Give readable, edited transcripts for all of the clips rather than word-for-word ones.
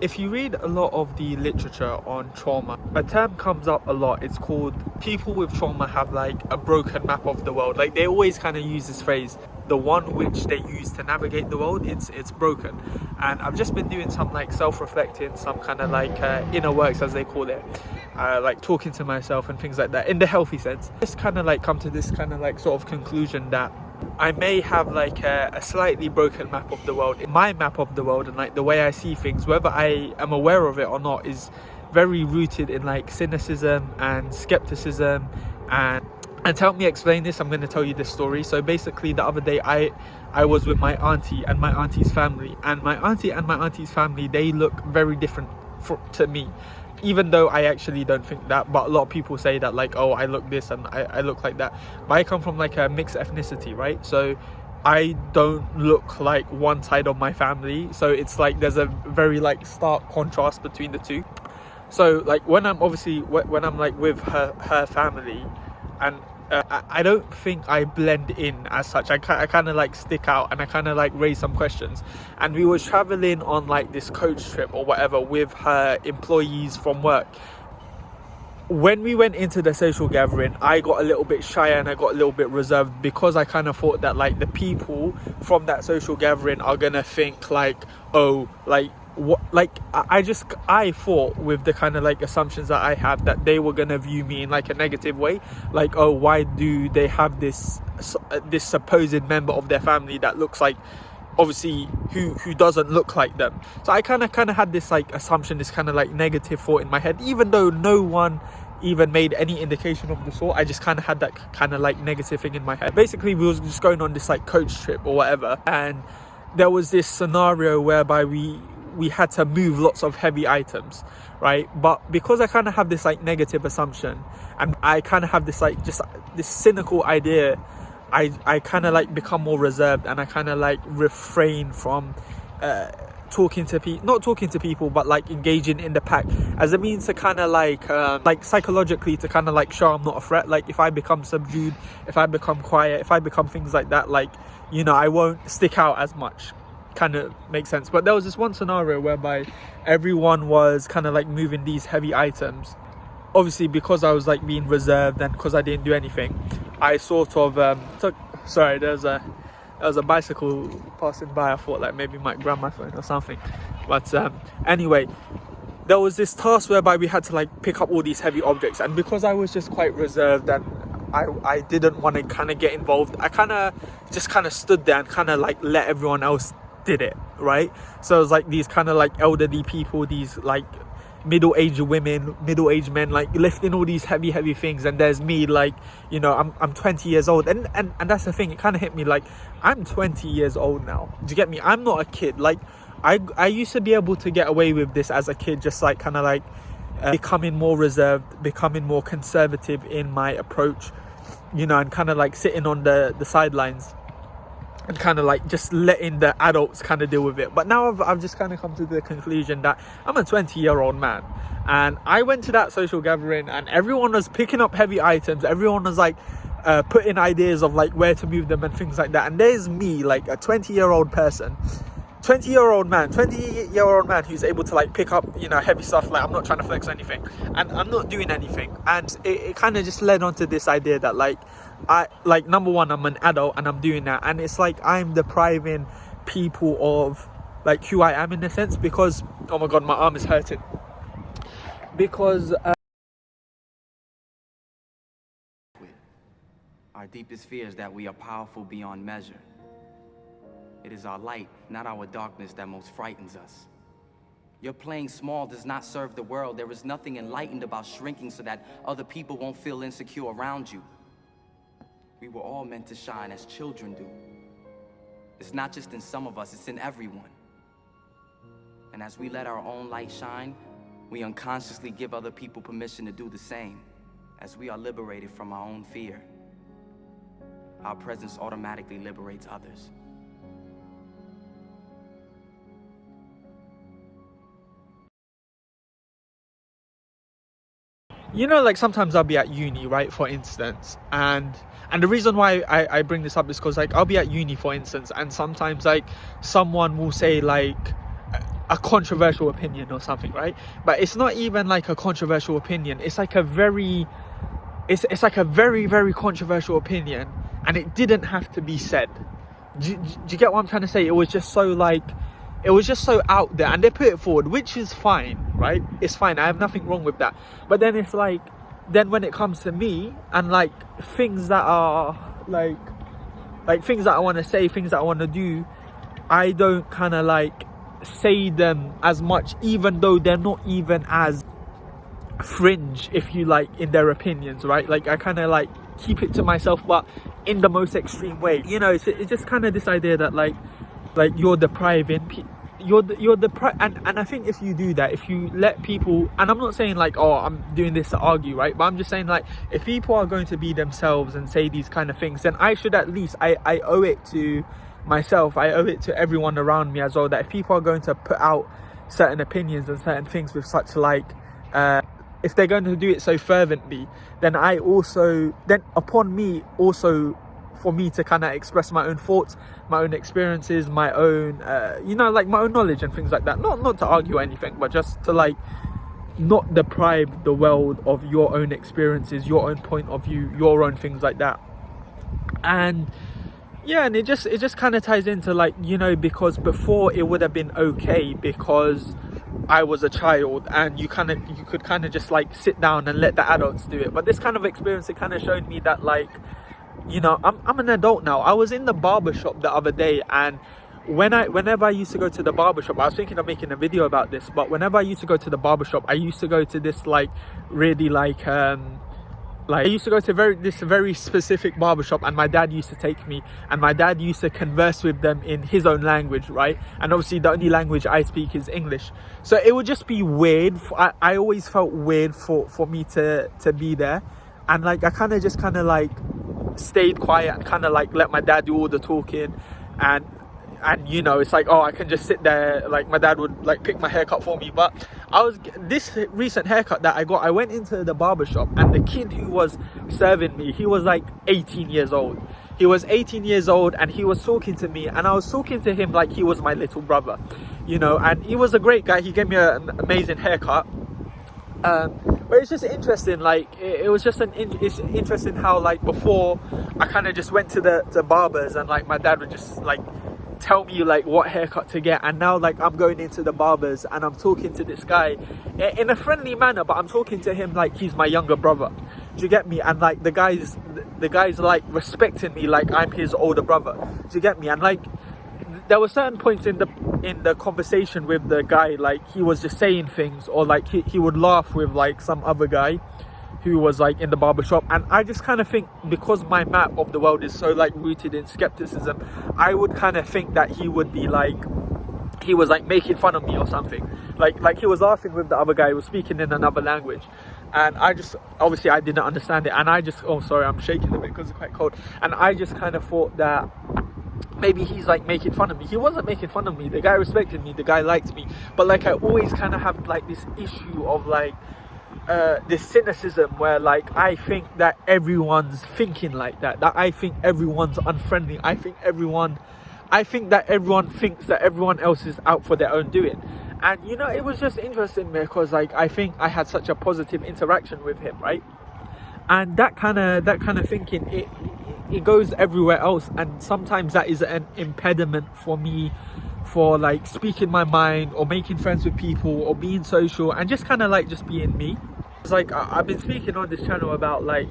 If you read a lot of the literature on trauma, a term comes up a lot. It's called people with trauma have like a broken map of the world. Like they always kind of use this phrase, the one which they use to navigate the world, it's broken. And I've just been doing some like self-reflecting, some kind of like inner works as they call it, like talking to myself and things like that in the healthy sense. Just kind of like come to this kind of like sort of conclusion that I may have like a slightly broken map of the world. My map of the world and like the way I see things, whether I am aware of it or not, is very rooted in like cynicism and skepticism. And to help me explain this, I'm going to tell you this story. So basically the other day I was with my auntie and my auntie's family, and my auntie and my auntie's family, they look very different to me. Even though I actually don't think that, but a lot of people say that like, oh, I look this and I look like that. But I come from like a mixed ethnicity, right? So I don't look like one side of my family. So it's like there's a very like stark contrast between the two. So like when I'm like with her family, and I don't think I blend in as such. I kind of like stick out, and I kind of like raise some questions. And we were traveling on like this coach trip or whatever with her employees from work. When we went into the social gathering, I got a little bit shy and I got a little bit reserved, because I kind of thought that like the people from that social gathering are gonna think like, oh, like what, like I thought with the kind of like assumptions that I have, that they were gonna view me in like a negative way, like, oh, why do they have this supposed member of their family that looks like, obviously, who doesn't look like them. So I kind of had this like assumption, this kind of like negative thought in my head, even though no one even made any indication of the sort. I just kind of had that kind of like negative thing in my head. Basically, we was just going on this like coach trip or whatever, and there was this scenario whereby we had to move lots of heavy items, right? But because I kind of have this like negative assumption, and I kind of have this like just this cynical idea, I kind of like become more reserved, and I kind of like refrain from not talking to people, but like engaging in the pack as a means to kind of like psychologically to kind of like show I'm not a threat. Like if I become subdued, if I become quiet, if I become things like that, like, you know, I won't stick out as much. Kind of makes sense. But there was this one scenario whereby everyone was kind of like moving these heavy items. Obviously, because I was like being reserved and because I didn't do anything, I sort of took, sorry, there was a bicycle passing by. I thought like maybe might grab my phone or something. But anyway, there was this task whereby we had to like pick up all these heavy objects, and because I was just quite reserved and I didn't want to kind of get involved, I kind of just kind of stood there and kind of like let everyone else did it, right? So it was like these kind of like elderly people, these like middle-aged women, middle-aged men, like lifting all these heavy things, and there's me, like, you know, I'm 20 years old, and that's the thing, it kind of hit me, like, I'm 20 years old now. Do you get me? I'm not a kid. Like I used to be able to get away with this as a kid, just like kind of like becoming more reserved, becoming more conservative in my approach, you know, and kind of like sitting on the sidelines and kind of like just letting the adults kind of deal with it. But now I've just kind of come to the conclusion that I'm a 20-year-old man, and I went to that social gathering and everyone was picking up heavy items, everyone was like putting ideas of like where to move them and things like that, and there's me, like a 20-year-old person, 20-year-old man who's able to like pick up, you know, heavy stuff. Like, I'm not trying to flex anything and I'm not doing anything, and it kind of just led on to this idea that like, I like, number one, I'm an adult and I'm doing that, and it's like I'm depriving people of like who I am in a sense, because, oh my god, my arm is hurting, because our deepest fear is that we are powerful beyond measure. It is our light, not our darkness, that most frightens us. Your playing small does not serve the world. There is nothing enlightened about shrinking so that other people won't feel insecure around you. We were all meant to shine as children do. It's not just in some of us, it's in everyone. And as we let our own light shine, we unconsciously give other people permission to do the same. As we are liberated from our own fear, our presence automatically liberates others. you know, like sometimes I'll be at uni, right, for instance, and the reason why I bring this up is because like I'll be at uni, for instance, and sometimes like someone will say like, a controversial opinion or something, right? But it's not even like a controversial opinion. It's like a very very controversial opinion, and it didn't have to be said. Do you get what I'm trying to say? It was just so out there, and they put it forward, which is fine, right? It's fine. I have nothing wrong with that. But then it's like, then when it comes to me and like things that are like things that I want to say, things that I want to do, I don't kind of like say them as much, even though they're not even as fringe, if you like, in their opinions, right? Like I kind of like keep it to myself, but in the most extreme way. You know, it's just kind of this idea that like you're depriving and I think if you do that, if you let people, and I'm not saying like, oh, I'm doing this to argue, right? But I'm just saying, like, if people are going to be themselves and say these kind of things, then I should at least, I owe it to myself, I owe it to everyone around me as well, that if people are going to put out certain opinions and certain things with such like if they're going to do it so fervently, then upon me also, for me to kind of express my own thoughts, my own experiences, my own like my own knowledge and things like that, not to argue or anything, but just to like not deprive the world of your own experiences, your own point of view, your own things like that. And yeah, and it just kind of ties into like, you know, because before it would have been okay because I was a child and you could kind of just like sit down and let the adults do it. But this kind of experience, it kind of showed me that, like, you know, I'm an adult now. I was in the barber shop the other day, and whenever I used to go to the barber shop, I was thinking of making a video about this, but whenever I used to go to the barber shop, I used to go to this like really I used to go to this very specific barbershop, and my dad used to take me, and my dad used to converse with them in his own language, right? And obviously the only language I speak is English. So it would just be weird. I always felt weird for me to be there. And like, I kind of like stayed quiet and kind of like let my dad do all the talking. And you know, it's like, oh, I can just sit there. Like, my dad would like pick my haircut for me. But this recent haircut that I got, I went into the barber shop, and the kid who was serving me, he was like 18 years old. He was 18 years old, and he was talking to me, and I was talking to him like he was my little brother, you know. And he was a great guy. He gave me an amazing haircut. But it's just interesting, like it's interesting how, like, before I kind of just went to the barbers, and like my dad would just like tell me like what haircut to get, and now like I'm going into the barbers and I'm talking to this guy in a friendly manner, but I'm talking to him like he's my younger brother. Do you get me? And like the guys like respecting me like I'm his older brother. Do you get me? And like there were certain points in the conversation with the guy, like he was just saying things, or like he would laugh with like some other guy who was like in the barbershop. And I just kind of think, because my map of the world is so like rooted in skepticism, I would kind of think that he would be like, he was like making fun of me or something, like he was laughing with the other guy who was speaking in another language. And I just, obviously I didn't understand it, and I just, oh sorry, I'm shaking a bit because it's quite cold, and I just kind of thought that maybe he's like making fun of me. He wasn't making fun of me. The guy respected me, the guy liked me, but like I always kind of have like this issue of like this cynicism where like I think that everyone's thinking like that I think everyone's unfriendly, I think that everyone thinks that everyone else is out for their own doing. And you know, it was just interesting because like I think I had such a positive interaction with him, right? And that kind of thinking, it goes everywhere else, and sometimes that is an impediment for me for like speaking my mind, or making friends with people, or being social, and just kind of like just being me. It's like I've been speaking on this channel about like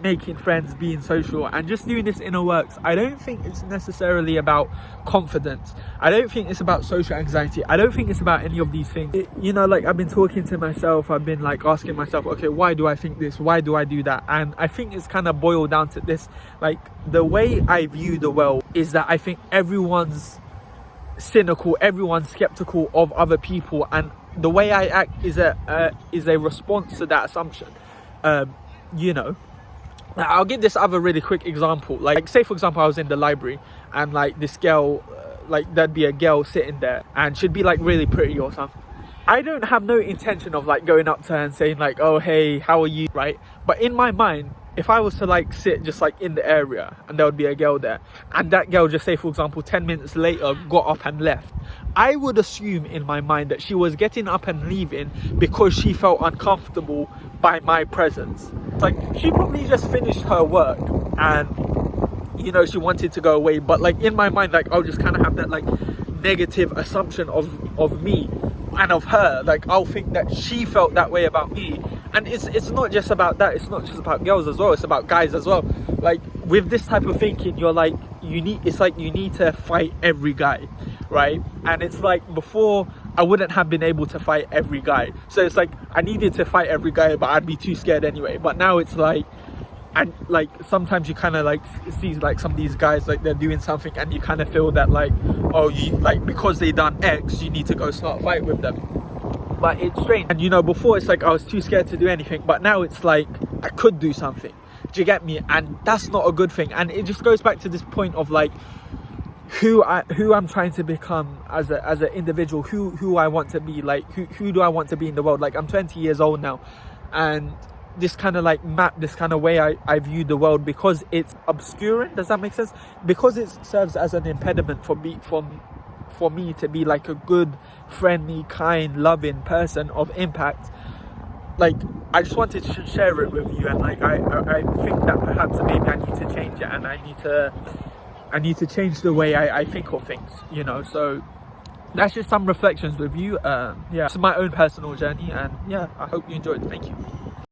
making friends, being social, and just doing this inner works. I don't think it's necessarily about confidence. I don't think it's about social anxiety. I don't think it's about any of these things. You know, like I've been talking to myself, I've been like asking myself, okay, why do I think this? Why do I do that? And I think it's kind of boiled down to this. Like, the way I view the world is that I think everyone's cynical, everyone's skeptical of other people, and the way I act is a response to that assumption. You know, I'll give this other really quick example. Like, say for example, I was in the library, and like this girl, like there'd be a girl sitting there, and she'd be like really pretty or something. I don't have no intention of like going up to her and saying like, oh hey, how are you, right? But in my mind, if I was to like sit just like in the area and there would be a girl there, and that girl, just say for example 10 minutes later, got up and left, I would assume in my mind that she was getting up and leaving because she felt uncomfortable by my presence. Like, she probably just finished her work and, you know, she wanted to go away, but like in my mind, like I'll just kind of have that like negative assumption of me and of her. Like, I'll think that she felt that way about me. And it's not just about that, it's not just about girls as well, it's about guys as well. Like, with this type of thinking, you're like, you need to fight every guy, right? And it's like, before, I wouldn't have been able to fight every guy, so it's like I needed to fight every guy, but I'd be too scared anyway. But now it's like, and like sometimes you kind of like see like some of these guys, like they're doing something and you kind of feel that like, oh, you like, because they done X, you need to go start a fight with them. But it's strange. And you know, before it's like I was too scared to do anything, but now it's like I could do something. Do you get me? And that's not a good thing. And it just goes back to this point of like who I'm trying to become as an individual, who I want to be, like who do I want to be in the world. Like, I'm 20 years old now, and this kind of like this kind of way I view the world, because it's obscuring. Does that make sense? Because it serves as an impediment for me to be like a good, friendly, kind, loving person of impact. Like, I just wanted to share it with you, and like I think that perhaps maybe I need to change it, and I need to change the way I think of things, you know. So that's just some reflections with you. Yeah, it's my own personal journey, and yeah, I hope you enjoyed. Thank you.